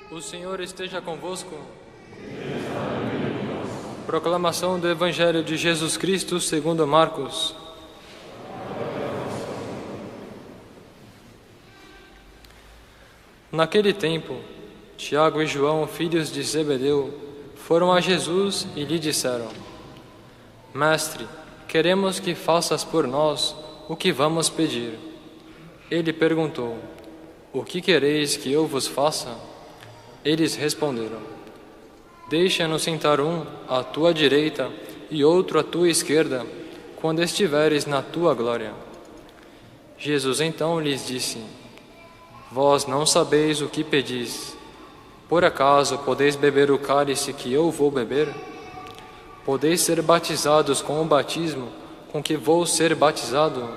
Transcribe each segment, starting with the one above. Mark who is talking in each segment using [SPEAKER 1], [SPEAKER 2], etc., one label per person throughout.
[SPEAKER 1] O Senhor esteja convosco. Proclamação do Evangelho de Jesus Cristo segundo Marcos. Naquele tempo, Tiago e João, filhos de Zebedeu, foram a Jesus e lhe disseram: Mestre, queremos que faças por nós o que vamos pedir. Ele perguntou: O que quereis que eu vos faça? Eles responderam: Deixa-nos sentar um à tua direita e outro à tua esquerda, quando estiveres na tua glória. Jesus então lhes disse: Vós não sabeis o que pedis. Por acaso podeis beber o cálice que eu vou beber? Podeis ser batizados com o batismo com que vou ser batizado?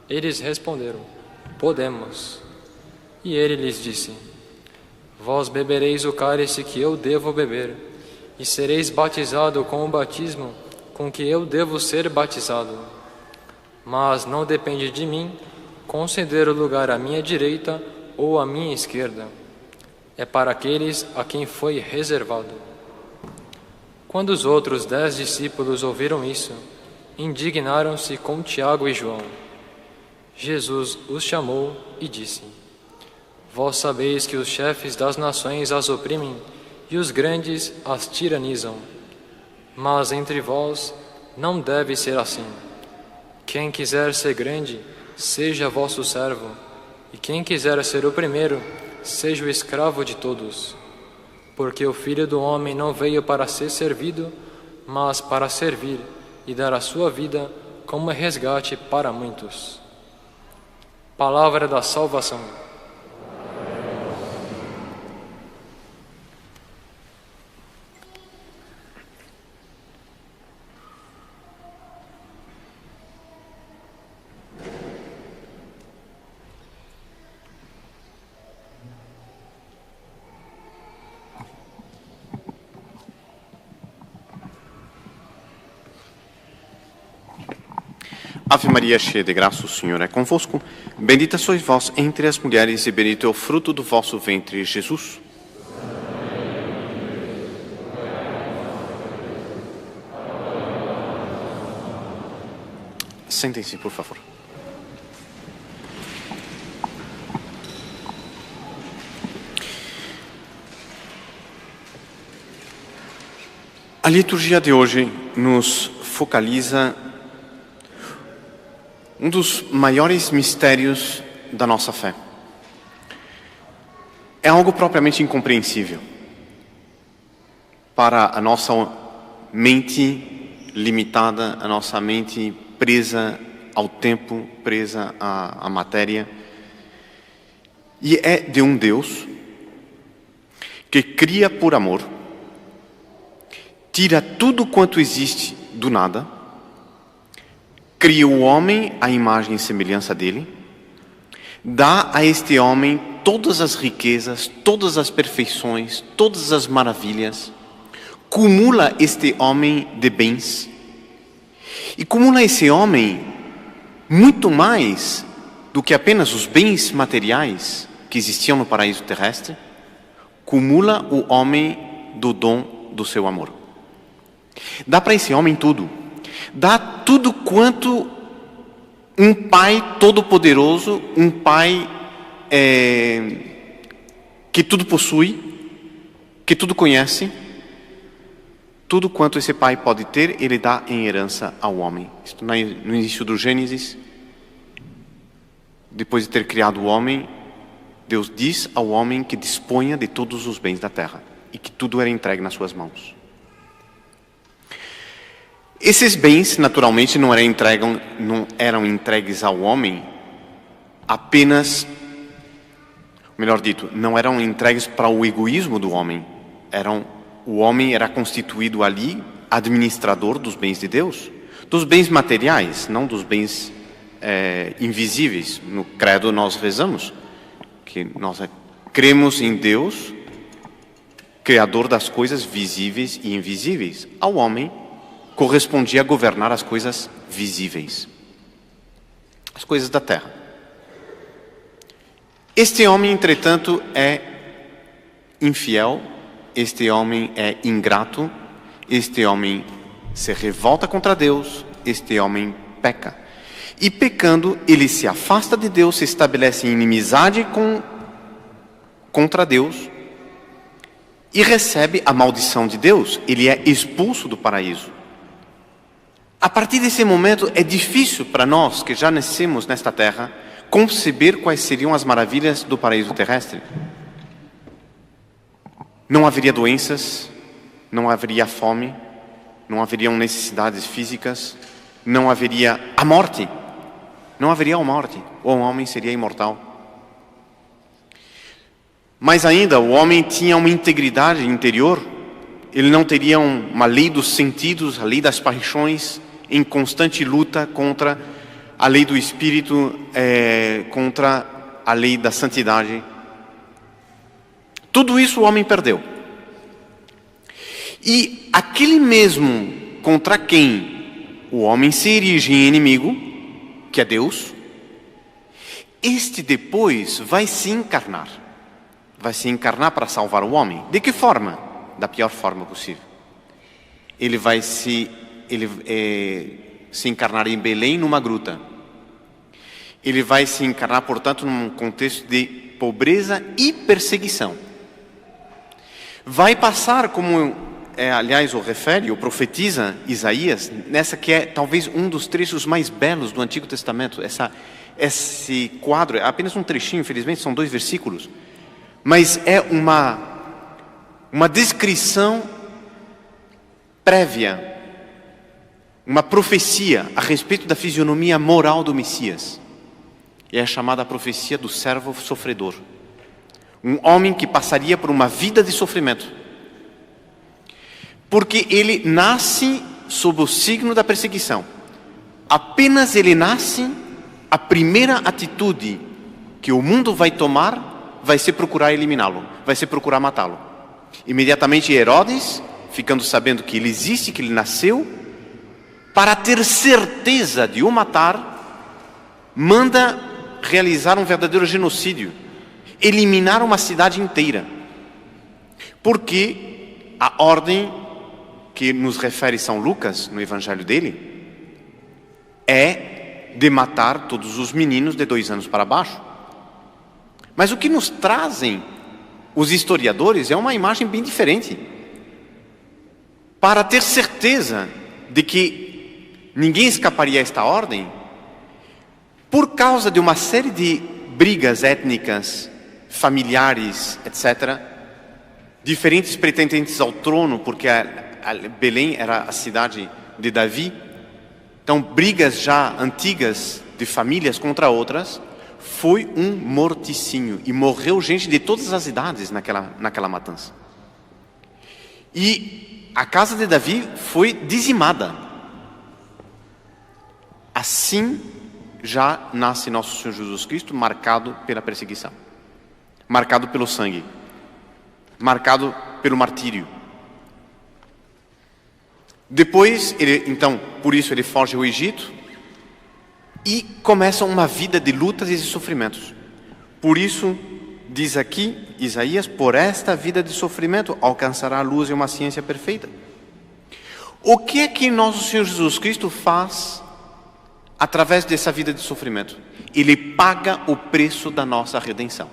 [SPEAKER 1] Eles responderam: Podemos. E ele lhes disse: Vós bebereis o cálice que eu devo beber, e sereis batizado com o batismo com que eu devo ser batizado. Mas não depende de mim conceder o lugar à minha direita ou à minha esquerda. É para aqueles a quem foi reservado. Quando os outros 10 discípulos ouviram isso, indignaram-se com Tiago e João. Jesus os chamou e disse: Vós sabeis que os chefes das nações as oprimem e os grandes as tiranizam. Mas entre vós não deve ser assim. Quem quiser ser grande, seja vosso servo, e quem quiser ser o primeiro, seja o escravo de todos. Porque o Filho do Homem não veio para ser servido, mas para servir e dar a sua vida como resgate para muitos. Palavra da salvação.
[SPEAKER 2] Ave Maria, cheia de graça, o Senhor é convosco. Bendita sois vós entre as mulheres e bendito é o fruto do vosso ventre, Jesus. Sentem-se, por favor. A liturgia de hoje nos focaliza um dos maiores mistérios da nossa fé. É algo propriamente incompreensível para a nossa mente limitada, a nossa mente presa ao tempo, presa à matéria. E é de um Deus que cria por amor, tira tudo quanto existe do nada, cria o homem à imagem e semelhança dele, dá a este homem todas as riquezas, todas as perfeições, todas as maravilhas, cumula este homem de bens, e cumula esse homem muito mais do que apenas os bens materiais que existiam no paraíso terrestre, cumula o homem do dom do seu amor. Dá para esse homem tudo. Dá tudo quanto um pai todo-poderoso, um pai que tudo possui, que tudo conhece, tudo quanto esse pai pode ter, ele dá em herança ao homem. Isto no início do Gênesis, depois de ter criado o homem, Deus diz ao homem que disponha de todos os bens da terra e que tudo era entregue nas suas mãos. Esses bens, naturalmente, não eram entregues ao homem apenas, melhor dito, não eram entregues para o egoísmo do homem. O homem era constituído ali administrador dos bens de Deus, dos bens materiais, não dos bens invisíveis. No credo nós rezamos que nós cremos em Deus, Criador das coisas visíveis e invisíveis. Ao homem correspondia a governar as coisas visíveis, as coisas da terra. Este homem, entretanto, é infiel, este homem é ingrato, este homem se revolta contra Deus, este homem peca. E pecando, ele se afasta de Deus, se estabelece em inimizade contra Deus e recebe a maldição de Deus. Ele é expulso do paraíso. A partir desse momento é difícil para nós que já nascemos nesta terra conceber quais seriam as maravilhas do paraíso terrestre. Não haveria doenças, não haveria fome, não haveriam necessidades físicas, não haveria a morte. Não haveria a morte, o homem seria imortal. Mas ainda, o homem tinha uma integridade interior, ele não teria uma lei dos sentidos, a lei das paixões, em constante luta contra a lei do Espírito, contra a lei da santidade. Tudo isso o homem perdeu. E aquele mesmo contra quem o homem se erige em inimigo, que é Deus, este depois vai se encarnar. Vai se encarnar para salvar o homem. De que forma? Da pior forma possível. Ele vai se encarnar em Belém, numa gruta. Ele vai se encarnar, portanto, num contexto de pobreza e perseguição. Vai passar, como aliás o refere, ou profetiza Isaías, nessa que é talvez um dos trechos mais belos do Antigo Testamento. Esse quadro, é apenas um trechinho, infelizmente, são 2 versículos, mas é uma descrição prévia, uma profecia a respeito da fisionomia moral do Messias. É a chamada profecia do servo sofredor. Um homem que passaria por uma vida de sofrimento, porque ele nasce sob o signo da perseguição. Apenas ele nasce, a primeira atitude que o mundo vai tomar vai ser procurar eliminá-lo, vai ser procurar matá-lo. Imediatamente Herodes, ficando sabendo que ele existe, que ele nasceu, para ter certeza de o matar, manda realizar um verdadeiro genocídio, eliminar uma cidade inteira. Porque a ordem que nos refere São Lucas, no evangelho dele, é de matar todos os meninos de 2 anos para baixo. Mas o que nos trazem os historiadores é uma imagem bem diferente. Para ter certeza de que ninguém escaparia a esta ordem, por causa de uma série de brigas étnicas, familiares, etc., diferentes pretendentes ao trono, porque Belém era a cidade de Davi. Então, brigas já antigas de famílias contra outras. Foi um morticínio. E morreu gente de todas as idades naquela matança. E a casa de Davi foi dizimada. Assim já nasce nosso Senhor Jesus Cristo, marcado pela perseguição, marcado pelo sangue, marcado pelo martírio. Depois, então, por isso ele foge ao Egito e começa uma vida de lutas e de sofrimentos. Por isso, diz aqui Isaías, por esta vida de sofrimento alcançará a luz e uma ciência perfeita. O que é que nosso Senhor Jesus Cristo faz através dessa vida de sofrimento? Ele paga o preço da nossa redenção.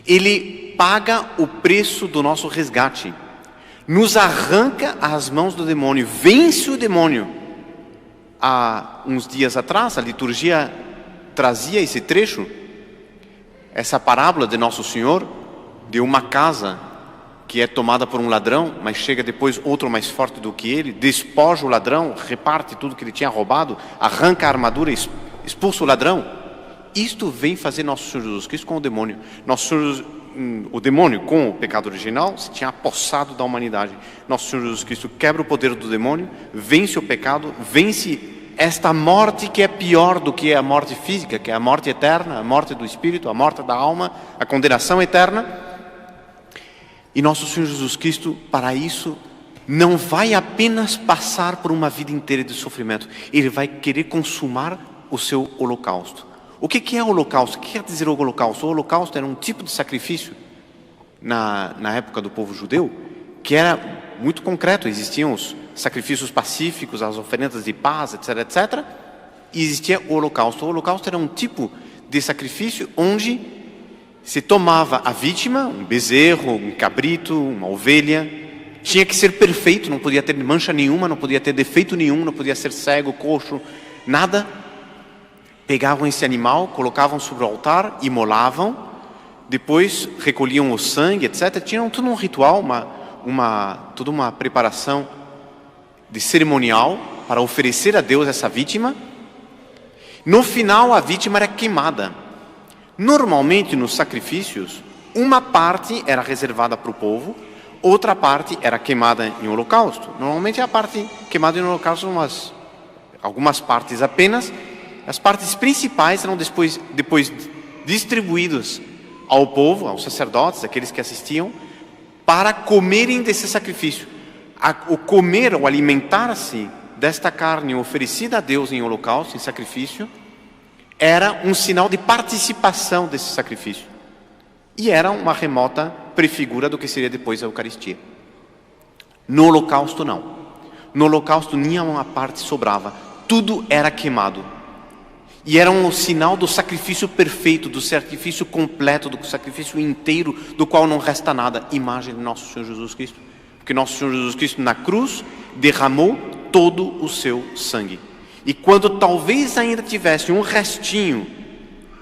[SPEAKER 2] Ele paga o preço do nosso resgate. Nos arranca às mãos do demônio, vence o demônio. Há uns dias atrás, a liturgia trazia esse trecho, essa parábola de Nosso Senhor, de uma casa que é tomada por um ladrão, mas chega depois outro mais forte do que ele, despoja o ladrão, reparte tudo que ele tinha roubado, arranca a armadura, expulsa o ladrão. Isto vem fazer Nosso Senhor Jesus Cristo com o demônio. O demônio, com o pecado original, se tinha apossado da humanidade. Nosso Senhor Jesus Cristo quebra o poder do demônio, vence o pecado, vence esta morte que é pior do que a morte física, que é a morte eterna, a morte do espírito, a morte da alma, a condenação eterna. E nosso Senhor Jesus Cristo, para isso, não vai apenas passar por uma vida inteira de sofrimento, ele vai querer consumar o seu holocausto. O que é o holocausto? O que quer dizer o holocausto? O holocausto era um tipo de sacrifício na época do povo judeu, que era muito concreto. Existiam os sacrifícios pacíficos, as oferendas de paz, etc, etc. E existia o holocausto. O holocausto era um tipo de sacrifício onde se tomava a vítima, um bezerro, um cabrito, uma ovelha. Tinha que ser perfeito, não podia ter mancha nenhuma, não podia ter defeito nenhum, não podia ser cego, coxo, nada. Pegavam esse animal, colocavam sobre o altar, imolavam, depois recolhiam o sangue, etc. Tinham todo um ritual, toda uma preparação de cerimonial para oferecer a Deus essa vítima. No final, a vítima era queimada. Normalmente, nos sacrifícios, uma parte era reservada para o povo, outra parte era queimada em holocausto. Normalmente, a parte queimada em holocausto são algumas partes apenas. As partes principais eram depois distribuídas ao povo, aos sacerdotes, aqueles que assistiam, para comerem desse sacrifício. O comer, o alimentar-se desta carne oferecida a Deus em holocausto, em sacrifício, era um sinal de participação desse sacrifício. E era uma remota prefigura do que seria depois a Eucaristia. No holocausto não. No holocausto nenhuma parte sobrava. Tudo era queimado. E era um sinal do sacrifício perfeito, do sacrifício completo, do sacrifício inteiro, do qual não resta nada. Imagem de nosso Senhor Jesus Cristo. Porque nosso Senhor Jesus Cristo na cruz derramou todo o seu sangue. E quando talvez ainda tivesse um restinho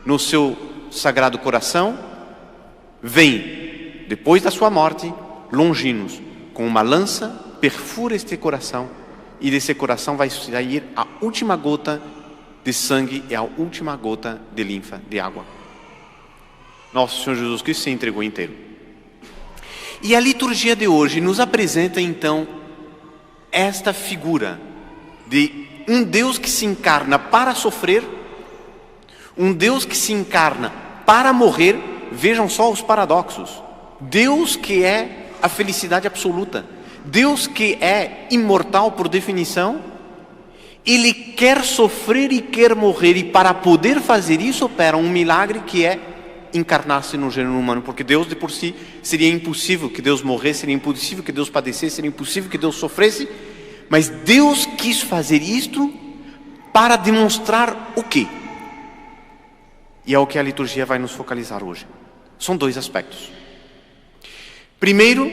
[SPEAKER 2] no seu sagrado coração, vem, depois da sua morte, Longinos, com uma lança, perfura este coração, e desse coração vai sair a última gota de sangue e a última gota de linfa, de água. Nosso Senhor Jesus Cristo se entregou inteiro. E a liturgia de hoje nos apresenta então esta figura de um Deus que se encarna para sofrer, um Deus que se encarna para morrer. Vejam só os paradoxos. Deus que é a felicidade absoluta, Deus que é imortal por definição, Ele quer sofrer e quer morrer, e para poder fazer isso opera um milagre que é encarnar-se no gênero humano, porque Deus de por si seria impossível que Deus morresse, seria impossível que Deus padecesse, seria impossível que Deus sofresse, mas Deus quis fazer isto para demonstrar o quê? E é o que a liturgia vai nos focalizar hoje. São dois aspectos. Primeiro,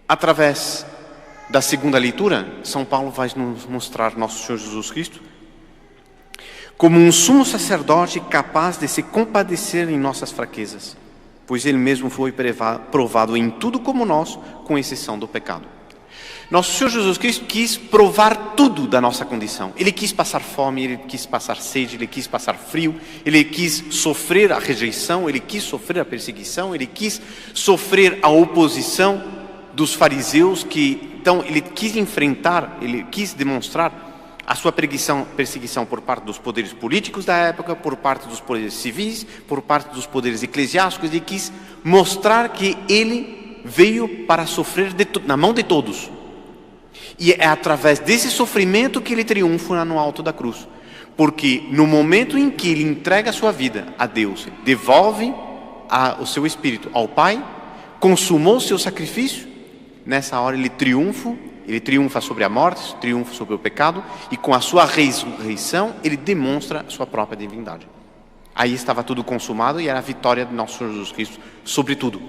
[SPEAKER 2] através da segunda leitura, São Paulo vai nos mostrar nosso Senhor Jesus Cristo como um sumo sacerdote capaz de se compadecer em nossas fraquezas, pois Ele mesmo foi provado em tudo como nós, com exceção do pecado. Nosso Senhor Jesus Cristo quis provar tudo da nossa condição. Ele quis passar fome, Ele quis passar sede, Ele quis passar frio, Ele quis sofrer a rejeição, Ele quis sofrer a perseguição, Ele quis sofrer a oposição dos fariseus, então Ele quis enfrentar, Ele quis demonstrar a sua perseguição por parte dos poderes políticos da época, por parte dos poderes civis, por parte dos poderes eclesiásticos. Ele quis mostrar que Ele veio para sofrer na mão de todos. E é através desse sofrimento que Ele triunfa no alto da cruz. Porque no momento em que Ele entrega a sua vida a Deus, devolve o seu Espírito ao Pai, consumou o seu sacrifício, nessa hora Ele triunfa sobre a morte, triunfa sobre o pecado, e com a sua ressurreição Ele demonstra a sua própria divindade. Aí estava tudo consumado e era a vitória de nosso Senhor Jesus Cristo sobre tudo.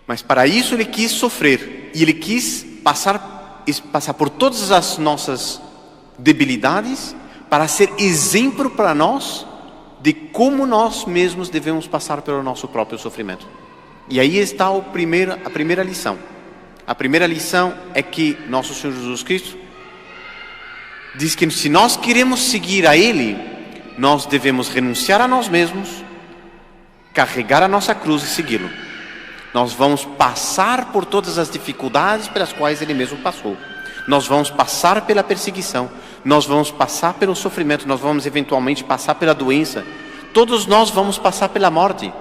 [SPEAKER 2] Mas para isso Ele quis sofrer, e Ele quis passar por todas as nossas debilidades, para ser exemplo para nós de como nós mesmos devemos passar pelo nosso próprio sofrimento. E aí está a primeira lição. A primeira lição é que nosso Senhor Jesus Cristo diz que se nós queremos seguir a Ele, nós devemos renunciar a nós mesmos, carregar a nossa cruz e segui-lo. Nós vamos passar por todas as dificuldades pelas quais Ele mesmo passou. Nós vamos passar pela perseguição, nós vamos passar pelo sofrimento, nós vamos eventualmente passar pela doença. Todos nós vamos passar pela morte.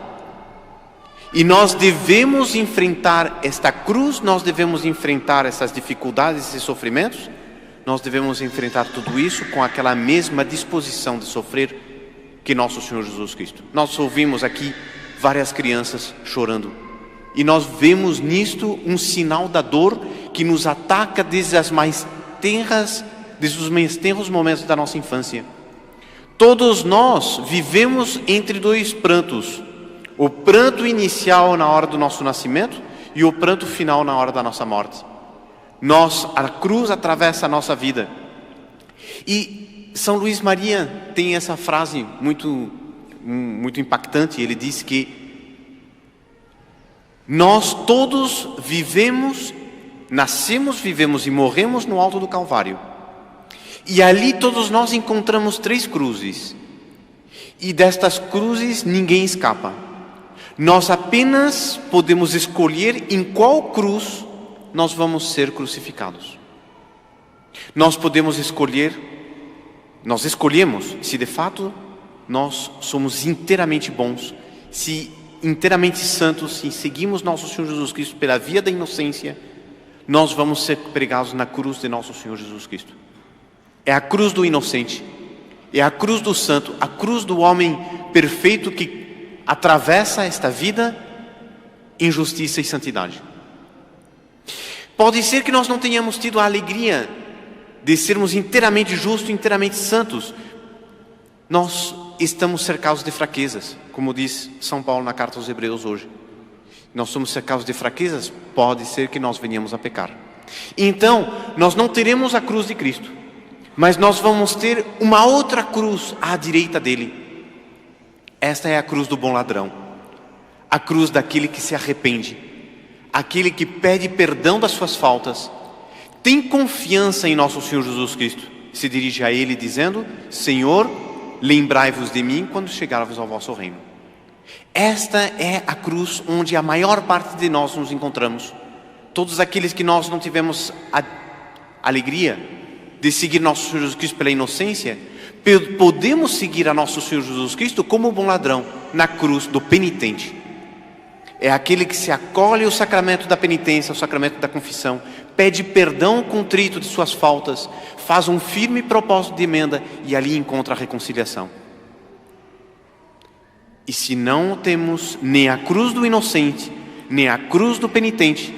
[SPEAKER 2] E nós devemos enfrentar esta cruz, nós devemos enfrentar essas dificuldades, esses sofrimentos, nós devemos enfrentar tudo isso com aquela mesma disposição de sofrer que nosso Senhor Jesus Cristo. Nós ouvimos aqui várias crianças chorando. E nós vemos nisto um sinal da dor que nos ataca desde os mais tenros momentos da nossa infância. Todos nós vivemos entre dois prantos: o pranto inicial na hora do nosso nascimento e o pranto final na hora da nossa morte. A cruz atravessa a nossa vida. E São Luís Maria tem essa frase muito impactante. Ele diz que nós todos nascemos, vivemos e morremos no alto do Calvário. E ali todos nós encontramos 3 cruzes. E destas cruzes ninguém escapa. Nós apenas podemos escolher em qual cruz nós vamos ser crucificados. Nós escolhemos se de fato nós somos inteiramente bons, se inteiramente santos, se seguimos nosso Senhor Jesus Cristo pela via da inocência, nós vamos ser pregados na cruz de nosso Senhor Jesus Cristo. É a cruz do inocente, é a cruz do santo, a cruz do homem perfeito que atravessa esta vida em justiça e santidade. Pode ser que nós não tenhamos tido a alegria de sermos inteiramente justos, inteiramente santos. Nós estamos cercados de fraquezas, como diz São Paulo na carta aos Hebreus hoje. Nós somos cercados de fraquezas, pode ser que nós venhamos a pecar. Então, nós não teremos a cruz de Cristo, mas nós vamos ter uma outra cruz à direita dele. Esta é a cruz do bom ladrão, a cruz daquele que se arrepende, aquele que pede perdão das suas faltas, tem confiança em nosso Senhor Jesus Cristo, se dirige a ele dizendo: Senhor, lembrai-vos de mim quando chegarmos ao vosso reino. Esta é a cruz onde a maior parte de nós nos encontramos. Todos aqueles que nós não tivemos a alegria de seguir nosso Senhor Jesus Cristo pela inocência, podemos seguir a nosso Senhor Jesus Cristo como o bom ladrão, na cruz do penitente. É aquele que se acolhe ao sacramento da penitência, ao sacramento da confissão, pede perdão contrito de suas faltas, faz um firme propósito de emenda e ali encontra a reconciliação. E se não temos nem a cruz do inocente, nem a cruz do penitente,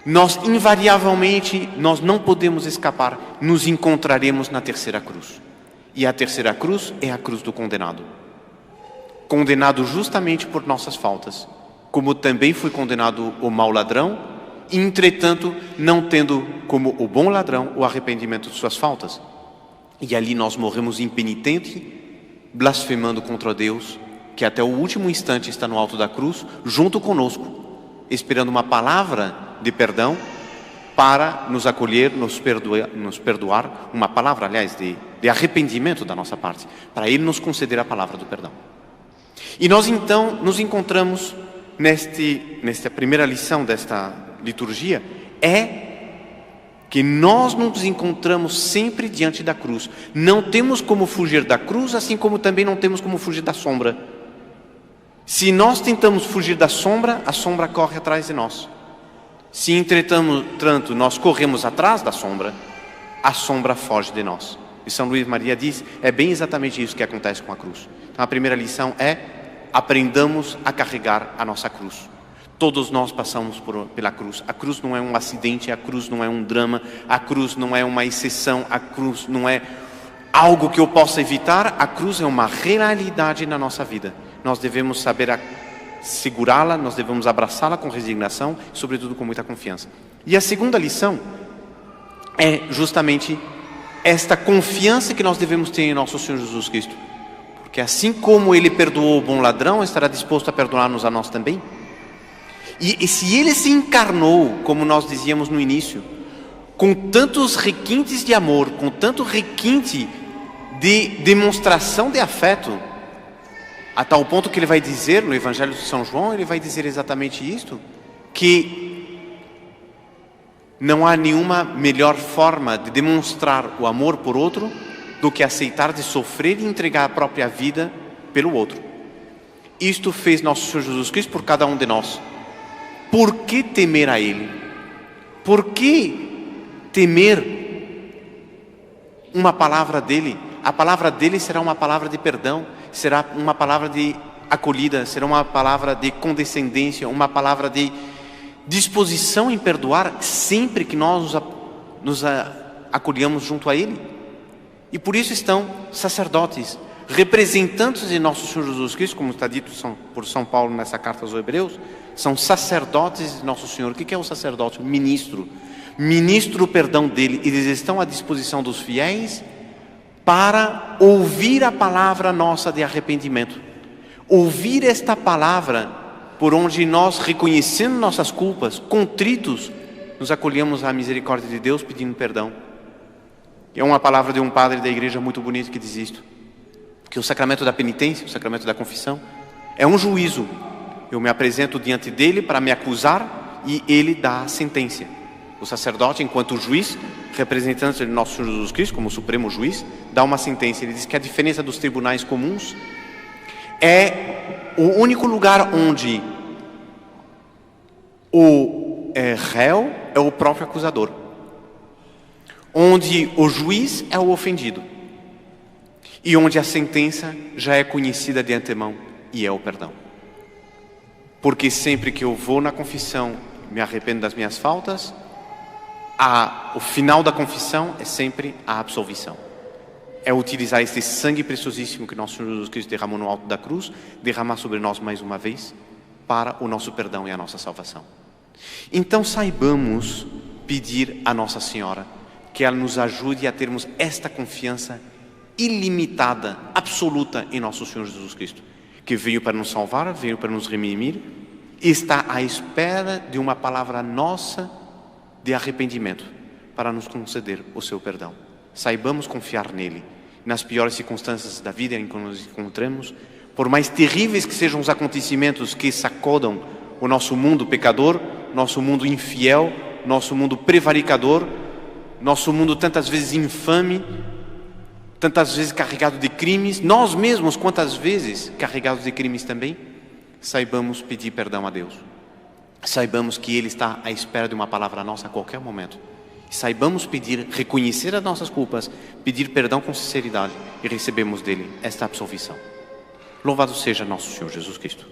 [SPEAKER 2] nós invariavelmente não podemos escapar, nos encontraremos na terceira cruz. E a terceira cruz é a cruz do condenado. Condenado justamente por nossas faltas, como também foi condenado o mau ladrão, entretanto não tendo como o bom ladrão o arrependimento de suas faltas. E ali nós morremos impenitente, blasfemando contra Deus, que até o último instante está no alto da cruz, junto conosco, esperando uma palavra de perdão para nos acolher, nos perdoar, uma palavra, aliás, de arrependimento da nossa parte, para Ele nos conceder a palavra do perdão. E nós então nos encontramos nesta primeira lição desta liturgia, é que nós nos encontramos sempre diante da cruz. Não temos como fugir da cruz, assim como também não temos como fugir da sombra. Se nós tentamos fugir da sombra, a sombra corre atrás de nós. Se entretanto nós corremos atrás da sombra, a sombra foge de nós. E São Luís Maria diz, é bem exatamente isso que acontece com a cruz. Então a primeira lição é: aprendamos a carregar a nossa cruz. Todos nós passamos pela cruz. A cruz não é um acidente, a cruz não é um drama, a cruz não é uma exceção, a cruz não é algo que eu possa evitar. A cruz é uma realidade na nossa vida. Nós devemos saber segurá-la, nós devemos abraçá-la com resignação, sobretudo com muita confiança. E a segunda lição é justamente esta confiança que nós devemos ter em nosso Senhor Jesus Cristo. Porque assim como Ele perdoou o bom ladrão, estará disposto a perdoar-nos a nós também. E se Ele se encarnou, como nós dizíamos no início, com tantos requintes de amor, com tanto requinte de demonstração de afeto, a tal ponto que Ele vai dizer no Evangelho de São João, Ele vai dizer exatamente isto, que não há nenhuma melhor forma de demonstrar o amor por outro do que aceitar de sofrer e entregar a própria vida pelo outro. Isto fez nosso Senhor Jesus Cristo por cada um de nós. Por que temer a Ele? Por que temer uma palavra dEle? A palavra dEle será uma palavra de perdão, será uma palavra de acolhida, será uma palavra de condescendência, uma palavra de disposição em perdoar sempre que nós nos acolhamos junto a Ele. E por isso estão sacerdotes, representantes de nosso Senhor Jesus Cristo, como está dito por São Paulo nessa carta aos Hebreus, são sacerdotes de nosso Senhor. O que é o sacerdote? Ministro. Ministro o perdão dele. Eles estão à disposição dos fiéis para ouvir a palavra nossa de arrependimento. Ouvir esta palavra por onde nós, reconhecendo nossas culpas, contritos, nos acolhemos à misericórdia de Deus pedindo perdão. É uma palavra de um padre da igreja muito bonito que diz isto, que o sacramento da penitência, o sacramento da confissão, é um juízo. Eu me apresento diante dele para me acusar e ele dá a sentença. O sacerdote, enquanto juiz, representante de nosso Senhor Jesus Cristo, como supremo juiz, dá uma sentença. Ele diz que a diferença dos tribunais comuns é o único lugar onde o réu é o próprio acusador, onde o juiz é o ofendido e onde a sentença já é conhecida de antemão e é o perdão. Porque sempre que eu vou na confissão, me arrependo das minhas faltas, o final da confissão é sempre a absolvição. É utilizar este sangue preciosíssimo que nosso Senhor Jesus Cristo derramou no alto da cruz, derramar sobre nós mais uma vez, para o nosso perdão e a nossa salvação. Então saibamos pedir a Nossa Senhora que ela nos ajude a termos esta confiança ilimitada, absoluta em nosso Senhor Jesus Cristo, que veio para nos salvar, veio para nos redimir, e está à espera de uma palavra nossa de arrependimento para nos conceder o seu perdão. Saibamos confiar nele. Nas piores circunstâncias da vida em que nos encontramos, por mais terríveis que sejam os acontecimentos que sacodam o nosso mundo pecador, nosso mundo infiel, nosso mundo prevaricador, nosso mundo tantas vezes infame, tantas vezes carregado de crimes, nós mesmos quantas vezes carregados de crimes também, saibamos pedir perdão a Deus. Saibamos que Ele está à espera de uma palavra nossa a qualquer momento. Saibamos pedir, reconhecer as nossas culpas, pedir perdão com sinceridade e recebemos dele esta absolvição. Louvado seja nosso Senhor Jesus Cristo.